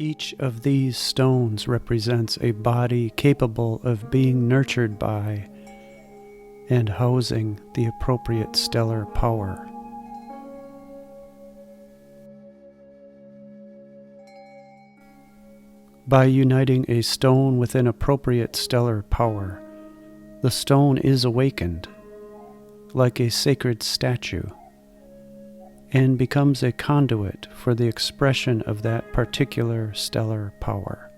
Each of these stones represents a body capable of being nurtured by and housing the appropriate stellar power. By uniting a stone with an appropriate stellar power, the stone is awakened, like a sacred statue, and becomes a conduit for the expression of that particular stellar power.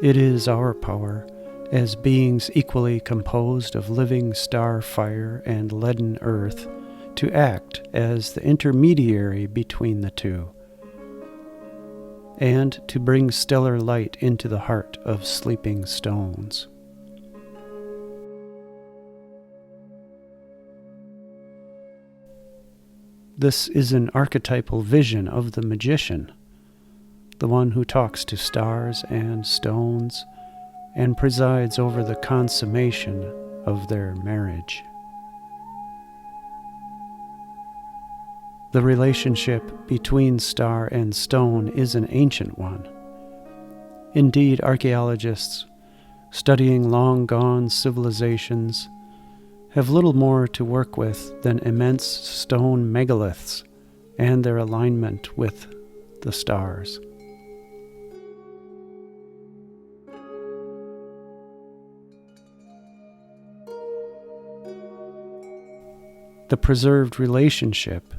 It is our power, as beings equally composed of living star fire and leaden earth, to act as the intermediary between the two, and to bring stellar light into the heart of sleeping stones. This is an archetypal vision of the magician, the one who talks to stars and stones and presides over the consummation of their marriage. The relationship between star and stone is an ancient one. Indeed, archaeologists studying long-gone civilizations have little more to work with than immense stone megaliths and their alignment with the stars. The preserved relationship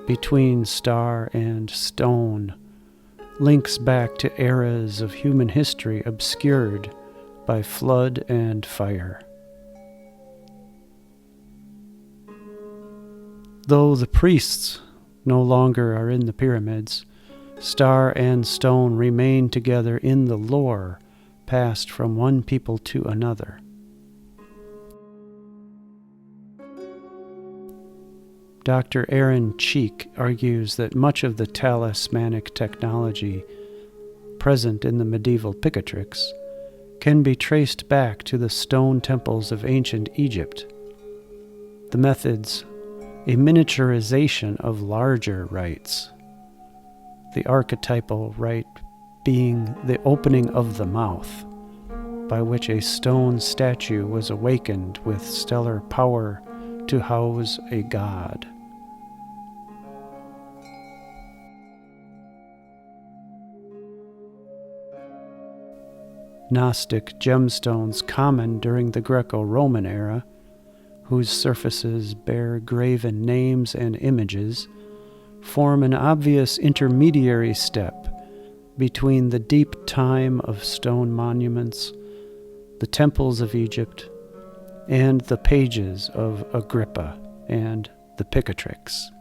between star and stone links back to eras of human history obscured by flood and fire. Though the priests no longer are in the pyramids, star and stone remain together in the lore passed from one people to another. Dr. Aaron Cheek argues that much of the talismanic technology present in the medieval Picatrix can be traced back to the stone temples of ancient Egypt. The methods, a miniaturization of larger rites, the archetypal rite being the opening of the mouth, by which a stone statue was awakened with stellar power to house a god. Gnostic gemstones common during the Greco-Roman era, whose surfaces bear graven names and images, form an obvious intermediary step between the deep time of stone monuments, the temples of Egypt, and the pages of Agrippa and the Picatrix.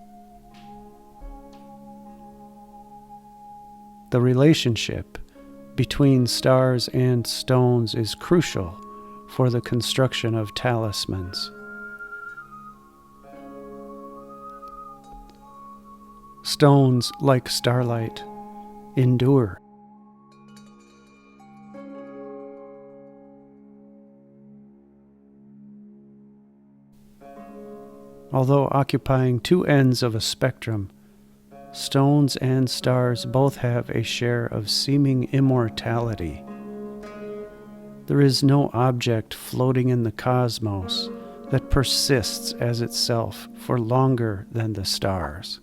The relationship between stars and stones is crucial for the construction of talismans. Stones, like starlight, endure. Although occupying two ends of a spectrum, stones and stars both have a share of seeming immortality. There is no object floating in the cosmos that persists as itself for longer than the stars.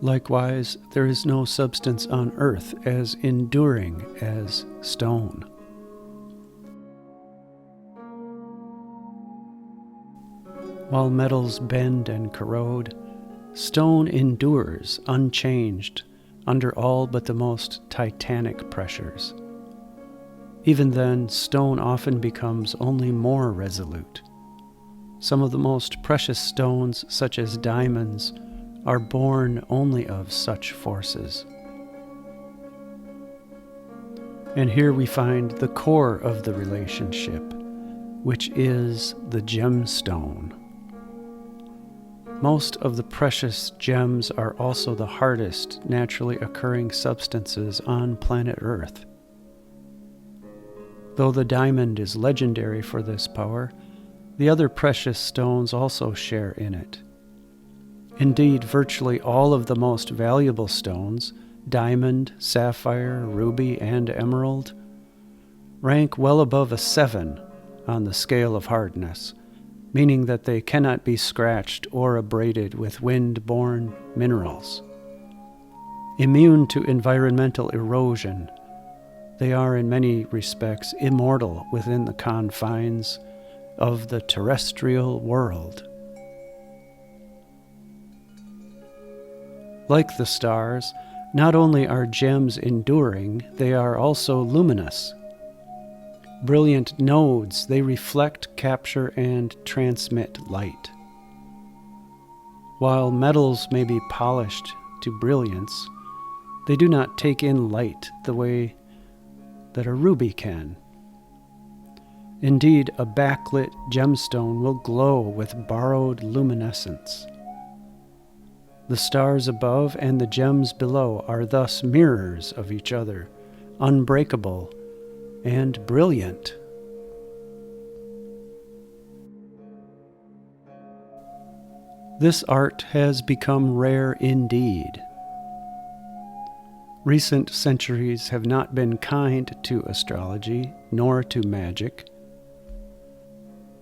Likewise, there is no substance on earth as enduring as stone. While metals bend and corrode, stone endures unchanged under all but the most titanic pressures. Even then, stone often becomes only more resolute. Some of the most precious stones, such as diamonds, are born only of such forces. And here we find the core of the relationship, which is the gemstone. Most of the precious gems are also the hardest naturally occurring substances on planet Earth. Though the diamond is legendary for this power, The other precious stones also share in it. Indeed, virtually all of the most valuable stones, diamond, sapphire, ruby, and emerald, rank well above a 7 on the scale of hardness, meaning that they cannot be scratched or abraded with wind-borne minerals. Immune to environmental erosion, they are in many respects immortal within the confines of the terrestrial world. Like the stars, not only are gems enduring, they are also luminous. Brilliant nodes, they reflect, capture, and transmit light. While metals may be polished to brilliance, they do not take in light the way that a ruby can. Indeed, a backlit gemstone will glow with borrowed luminescence. The stars above and the gems below are thus mirrors of each other, unbreakable and brilliant. This art has become rare indeed. Recent centuries have not been kind to astrology, nor to magic.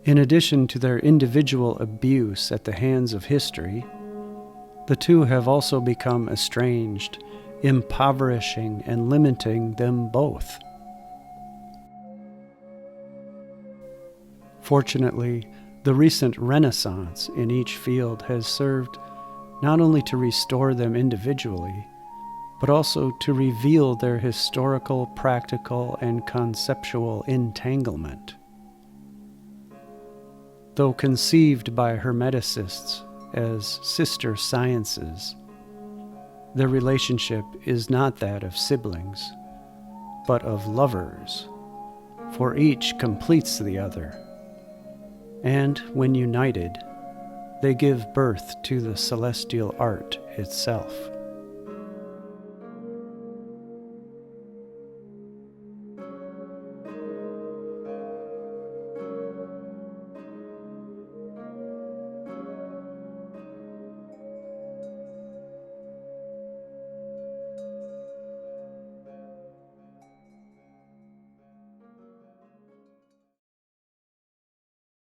In addition to their individual abuse at the hands of history, the two have also become estranged, impoverishing and limiting them both. Fortunately, the recent renaissance in each field has served not only to restore them individually, but also to reveal their historical, practical, and conceptual entanglement. Though conceived by Hermeticists as sister sciences, their relationship is not that of siblings, but of lovers, for each completes the other, and when united, they give birth to the celestial art itself.